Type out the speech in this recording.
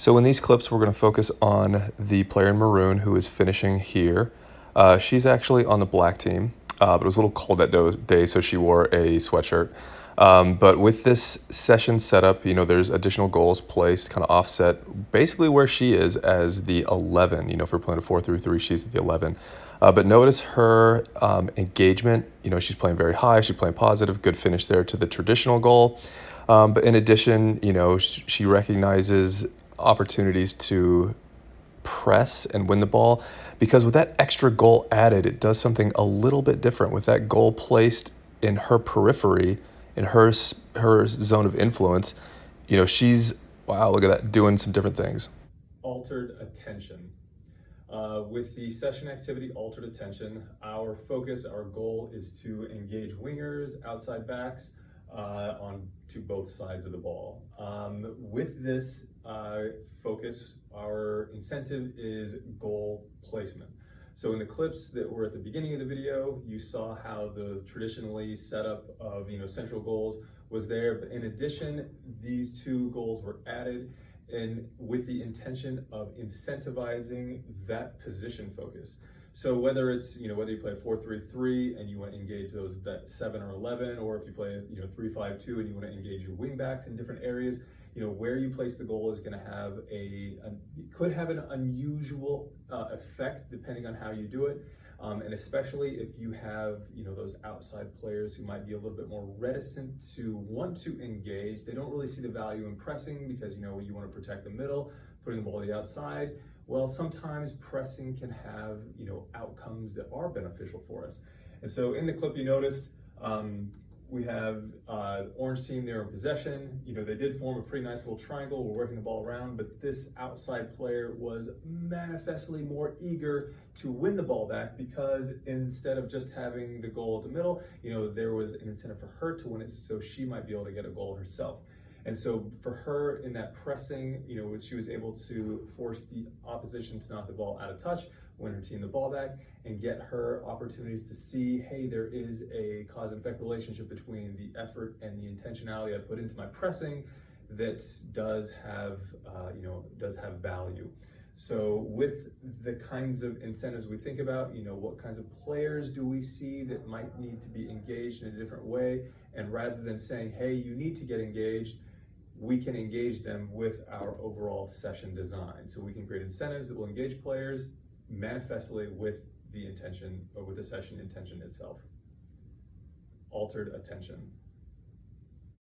So in these clips, we're going to focus on the player in maroon who is finishing here. She's actually on the black team, but it was a little cold that day, so she wore a sweatshirt. But with this session setup, there's additional goals placed, kind of offset, basically where she is as the 11. If we're playing a 4-3-3, she's the 11. But notice her engagement. She's playing very high. She's playing positive. Good finish there to the traditional goal. But in addition, she recognizes opportunities to press and win the ball, because with that extra goal added, it does something a little bit different. With that goal placed in her periphery, in her zone of influence, she's, wow, look at that, doing some different things. Altered attention. With the session activity altered attention, our focus, our goal is to engage wingers, outside backs, on to both sides of the ball. With this focus, our incentive is goal placement. So in the clips that were at the beginning of the video, you saw how the traditionally setup of central goals was there, but in addition, these two goals were added and with the intention of incentivizing that position focus. So whether it's, whether you play a 4-3-3 and you want to engage that 7 or 11, or if you play 3-5-2 and you want to engage your wing backs in different areas, where you place the goal is going to have could have an unusual effect depending on how you do it. And especially if you have, those outside players who might be a little bit more reticent to want to engage. They don't really see the value in pressing because, you want to protect the middle, putting the ball to the outside. Well, sometimes pressing can have, outcomes that are beneficial for us. And so in the clip you noticed, we have orange team there in possession. They did form a pretty nice little triangle. We're working the ball around, but this outside player was manifestly more eager to win the ball back because instead of just having the goal at the middle, there was an incentive for her to win it, so she might be able to get a goal herself. And so for her in that pressing, she was able to force the opposition to knock the ball out of touch, win her team the ball back, and get her opportunities to see, hey, there is a cause and effect relationship between the effort and the intentionality I put into my pressing that does have value. So with the kinds of incentives we think about, what kinds of players do we see that might need to be engaged in a different way? And rather than saying, hey, you need to get engaged, we can engage them with our overall session design. So we can create incentives that will engage players manifestly with the intention, or with the session intention itself. Altered attention.